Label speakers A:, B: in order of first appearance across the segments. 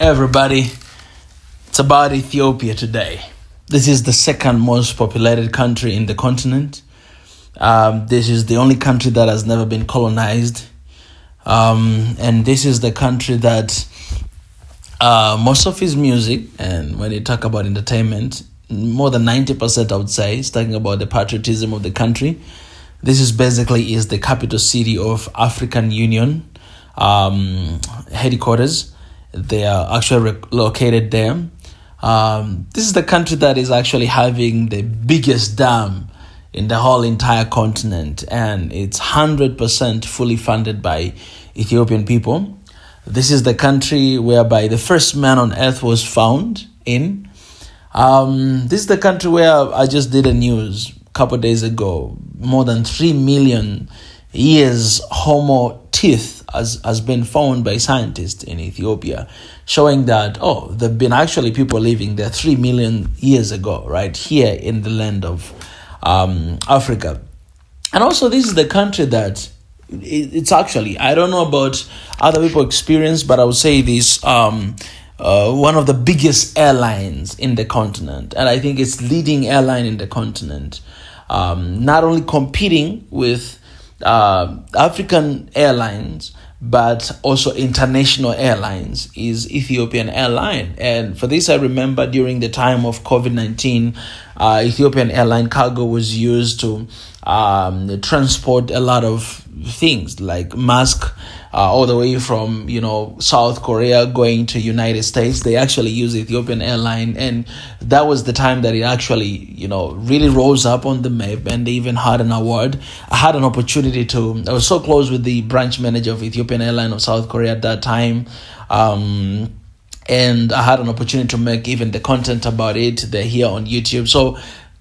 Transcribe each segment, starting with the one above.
A: Everybody, it's about Ethiopia today. This is the second most populated country in the continent. This is the only country that has never been colonized. And this is the country that most of his music, and when you talk about entertainment, more than 90% I would say, is talking about the patriotism of the country. This is basically the capital city of African Union headquarters. They are actually located there. This is the country that is actually having the biggest dam in the whole entire continent, and it's 100% fully funded by Ethiopian people. This is the country whereby the first man on earth was found in. This is the country where I just did a news a couple of days ago. More than 3 million years Homo teeth has been found by scientists in Ethiopia, showing that, there have been actually people living there 3 million years ago, right here in the land of Africa. And also, this is the country that it's actually, I don't know about other people's experience, but I would say this, one of the biggest airlines in the continent. And I think it's leading airline in the continent, not only competing with African airlines, but also international airlines, is Ethiopian Airline. And for this, I remember during the time of COVID-19, Ethiopian Airline cargo was used to transport a lot of things like masks, all the way from, South Korea going to United States. They actually use Ethiopian Airline, and that was the time that it actually, really rose up on the map, and they even had an award. I had an opportunity I was so close with the branch manager of Ethiopian Airline of South Korea at that time, and I had an opportunity to make even the content about it. They're here on YouTube. So,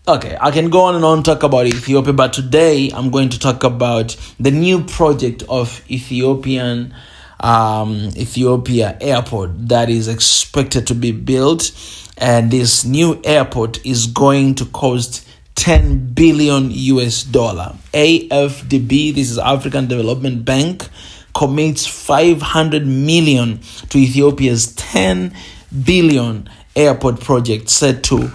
A: okay, I can go on and on talk about Ethiopia, but today I'm going to talk about the new project of Ethiopia Airport that is expected to be built. And this new airport is going to cost $10 billion US. AFDB, this is African Development Bank, commits 500 million to Ethiopia's 10 billion airport project, set to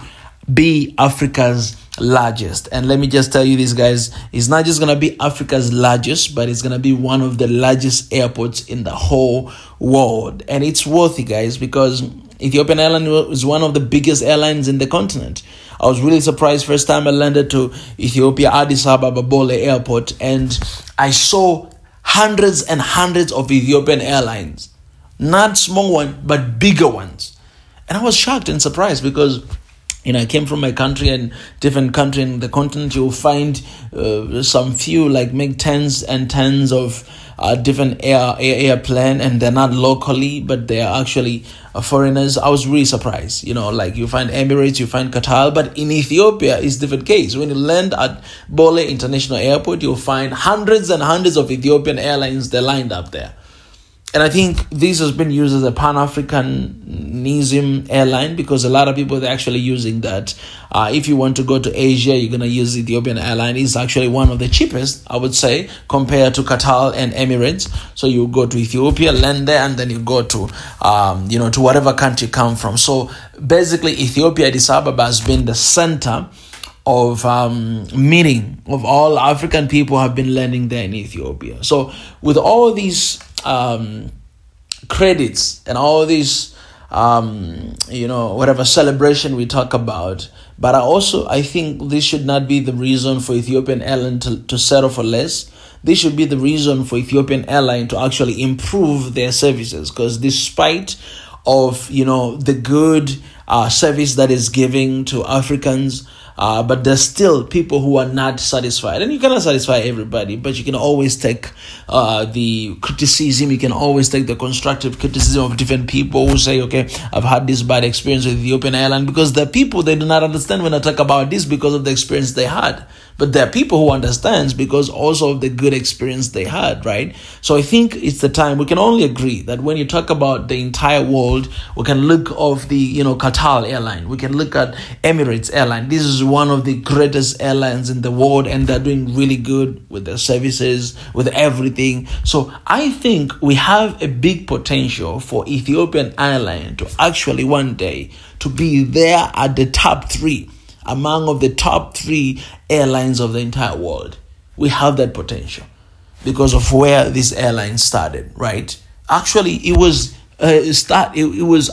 A: be Africa's largest. And let me just tell you this, guys, it's not just going to be Africa's largest, but it's going to be one of the largest airports in the whole world. And it's worthy, guys, because Ethiopian Airlines is one of the biggest airlines in the continent. I was really surprised first time I landed to Ethiopia, Addis Ababa Bole Airport, and I saw hundreds and hundreds of Ethiopian airlines. Not small ones, but bigger ones. And I was shocked and surprised because I came from my country, and different country in the continent, you'll find some few, like make tens and tens of different airplane, and they're not locally, but they are actually foreigners. I was really surprised. Like you find Emirates, you find Qatar, but in Ethiopia, it's different case. When you land at Bole International Airport, you'll find hundreds and hundreds of Ethiopian airlines, they're lined up there. And I think this has been used as a Pan-Africanism airline, because a lot of people, they're actually using that. If you want to go to Asia, you're going to use Ethiopian Airline. It's actually one of the cheapest, I would say, compared to Qatar and Emirates. So you go to Ethiopia, land there, and then you go to, to whatever country you come from. So basically, Ethiopia, Addis Ababa, has been the center of meeting of all African people have been landing there in Ethiopia. So with all these credits and all these whatever celebration we talk about, but I think this should not be the reason for Ethiopian Airline to settle for less. This should be the reason for Ethiopian Airline to actually improve their services, because despite of the good service that is giving to Africans, but there's still people who are not satisfied. And you cannot satisfy everybody, but you can always take the criticism. You can always take the constructive criticism of different people who say, okay, I've had this bad experience with Ethiopian Airlines, because the people, they do not understand when I talk about this because of the experience they had. But there are people who understands because also of the good experience they had, right? So I think it's the time. We can only agree that when you talk about the entire world, we can look of the, Qatar airline. We can look at Emirates airline. This is one of the greatest airlines in the world, and they're doing really good with their services, with everything. So I think we have a big potential for Ethiopian Airline to actually one day to be there at the top 3, among of the top 3 airlines of the entire world. We have that potential because of where this airline started, right? Actually, it was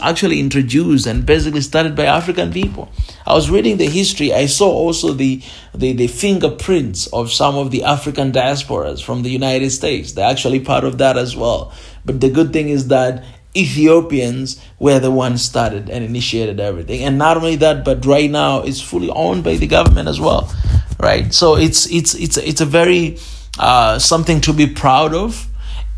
A: actually introduced and basically started by African people. I was reading the history. I saw also the fingerprints of some of the African diasporas from the United States. They're actually part of that as well. But the good thing is that Ethiopians were the ones started and initiated everything. And not only that, but right now it's fully owned by the government as well, right? So it's a very something to be proud of.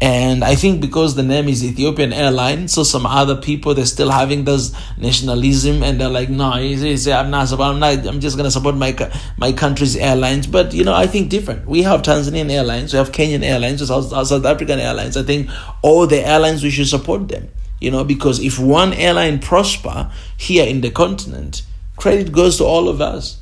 A: And I think because the name is Ethiopian Airlines, so some other people, they're still having this nationalism, and they're like, no, I'm just going to support my country's airlines. But, I think different. We have Tanzanian Airlines, we have Kenyan Airlines, we have South African Airlines. I think all the airlines, we should support them, because if one airline prosper here in the continent, credit goes to all of us.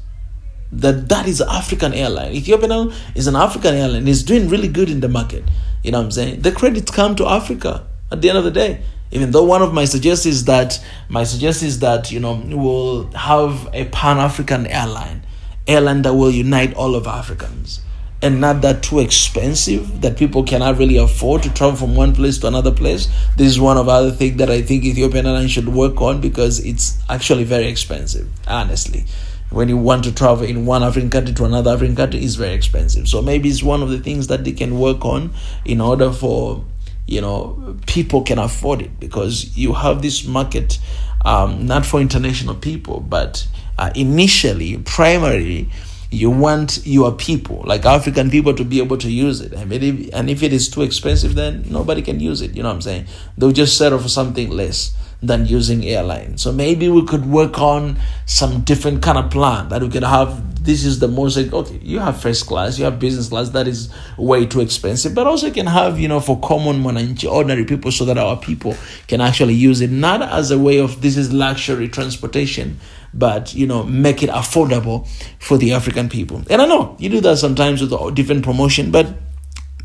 A: That is an African airline. Ethiopian is an African airline. It's doing really good in the market. You know what I'm saying? The credits come to Africa at the end of the day. Even though one of my suggestions is that we'll have a Pan-African airline that will unite all of Africans, and not that too expensive that people cannot really afford to travel from one place to another place. This is one of the other things that I think Ethiopian Airlines should work on, because it's actually very expensive, honestly. When you want to travel in one African country to another African country, it's very expensive. So maybe it's one of the things that they can work on in order for, people can afford it, because you have this market, not for international people, but primarily, you want your people, like African people, to be able to use it. And if it is too expensive, then nobody can use it. You know what I'm saying? They'll just settle for something less than using airlines. So maybe we could work on some different kind of plan that we could have. This is the most, okay, you have first class, you have business class, that is way too expensive. But also you can have, for common ordinary people, so that our people can actually use it, not as a way of this is luxury transportation, but, make it affordable for the African people. And I know you do that sometimes with different promotion, but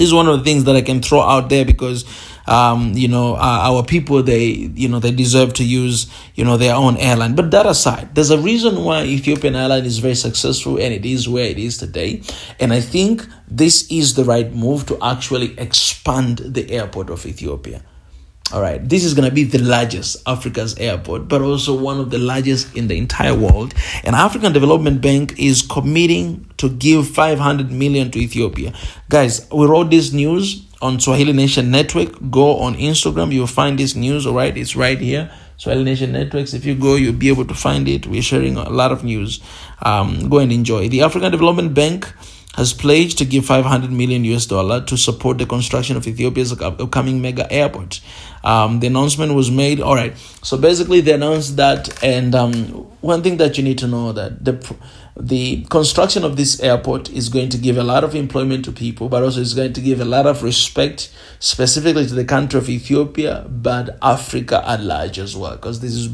A: this is one of the things that I can throw out there, because our people, they deserve to use, their own airline. But that aside, there's a reason why Ethiopian Airlines is very successful, and it is where it is today. And I think this is the right move to actually expand the airport of Ethiopia. All right, this is going to be the largest Africa's airport, but also one of the largest in the entire world. And African Development Bank is committing to give 500 million to Ethiopia. Guys, we wrote this news on Swahili Nation Network. Go on Instagram, you'll find this news. All right, it's right here, Swahili Nation Networks. If you go, you'll be able to find it. We're sharing a lot of news. Go and enjoy. The African Development Bank has pledged to give $500 million to support the construction of Ethiopia's upcoming mega airport. The announcement was made. All right. So basically, they announced that, and one thing that you need to know, that the construction of this airport is going to give a lot of employment to people, but also it's going to give a lot of respect specifically to the country of Ethiopia, but Africa at large as well, because this is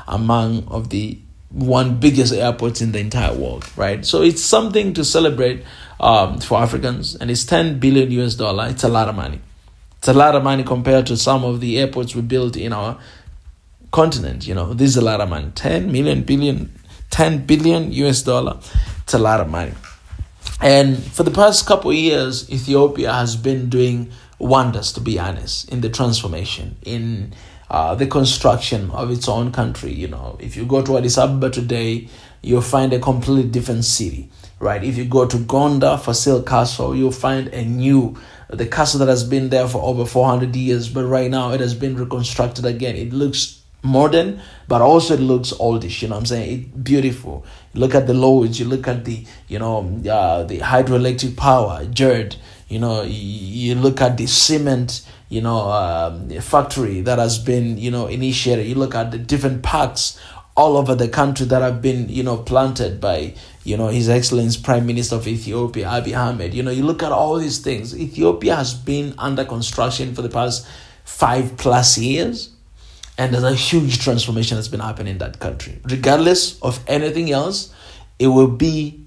A: among of the one biggest airports in the entire world, right? So it's something to celebrate for Africans, and it's $10 billion. It's a lot of money. It's a lot of money compared to some of the airports we built in our continent. This is a lot of money. $10 billion. It's a lot of money. And for the past couple of years, Ethiopia has been doing wonders, to be honest, in the transformation, in the construction of its own country. If you go to Addis Ababa today, you'll find a completely different city, right? If you go to Gonda, Fasil Castle, you'll find the castle that has been there for over 400 years, but right now it has been reconstructed again. It looks modern, but also it looks oldish. You know what I'm saying? It's beautiful. You look at the loads, you look at the the hydroelectric power, GERD. You look at the cement, factory that has been initiated. You look at the different parks all over the country that have been, planted by, His Excellency Prime Minister of Ethiopia, Abiy Ahmed. You look at all these things. Ethiopia has been under construction for the past 5+ years. And there's a huge transformation that's been happening in that country. Regardless of anything else, it will be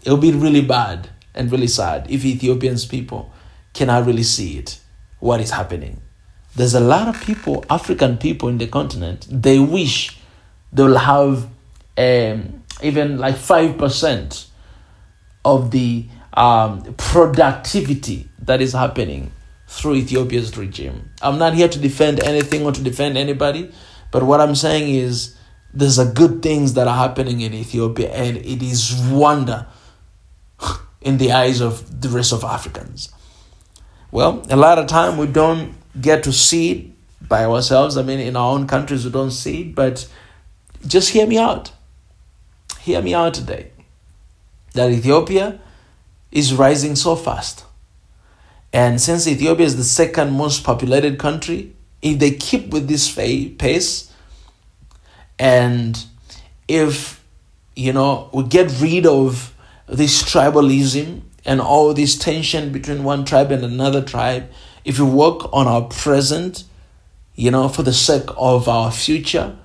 A: really bad and really sad if Ethiopians people cannot really see it, what is happening. There's a lot of people, African people in the continent, they wish they will have even like 5% of the productivity that is happening through Ethiopia's regime. I'm not here to defend anything or to defend anybody, but what I'm saying is there's a good things that are happening in Ethiopia, and it is wonder in the eyes of the rest of Africans. Well, a lot of time we don't get to see it by ourselves. I mean, in our own countries we don't see it, but just hear me out. Hear me out today. That Ethiopia is rising so fast. And since Ethiopia is the second most populated country, if they keep with this pace, and if, we get rid of this tribalism and all this tension between one tribe and another tribe, if we work on our present, for the sake of our future,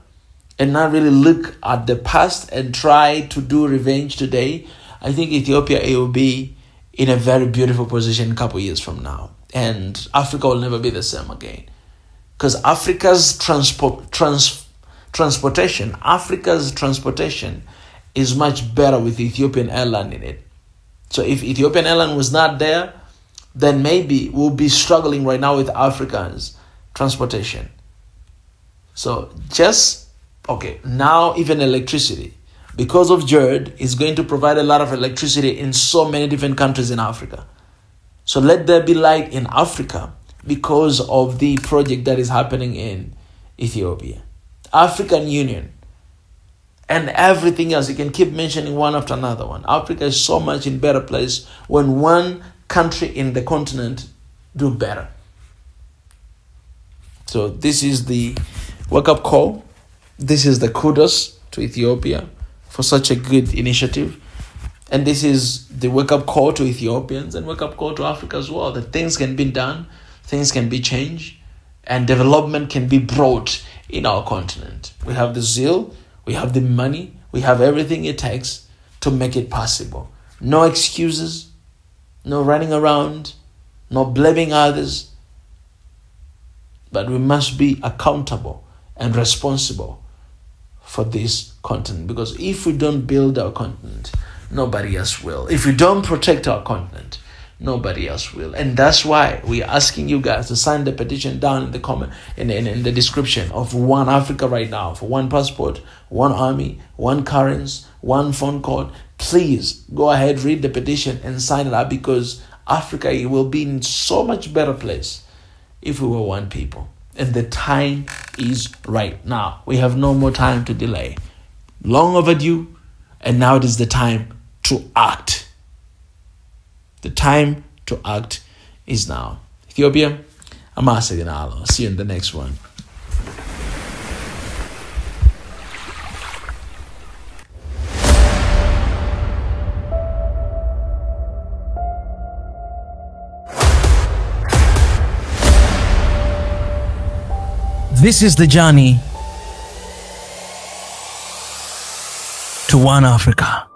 A: and not really look at the past and try to do revenge today, I think Ethiopia, it will be in a very beautiful position a couple years from now. And Africa will never be the same again. Because Africa's transportation is much better with Ethiopian airline in it. So if Ethiopian airline was not there, then maybe we'll be struggling right now with Africans' transportation. So now even electricity, because of GERD, is going to provide a lot of electricity in so many different countries in Africa. So let there be light in Africa because of the project that is happening in Ethiopia. African Union and everything else, you can keep mentioning one after another one. Africa is so much in better place when one country in the continent do better. So this is the wake-up call. This is the kudos to Ethiopia for such a good initiative. And this is the wake-up call to Ethiopians and wake-up call to Africa as well, that things can be done, things can be changed, and development can be brought in our continent. We have the zeal, we have the money, we have everything it takes to make it possible. No excuses, no running around, no blaming others, but we must be accountable and responsible for this continent. Because if we don't build our continent, nobody else will. If we don't protect our continent, nobody else will. And that's why we're asking you guys to sign the petition down in the comment, in the description of One Africa right now, for one passport, one army, one currency, one phone call. Please go ahead, read the petition and sign it up, because Africa, it will be in so much better place if we were one people. And the time is right now. We have no more time to delay. Long overdue, and now it is the time to act. The time to act is now. Ethiopia, Amasaginalo. See you in the next one. This is the journey to One Africa.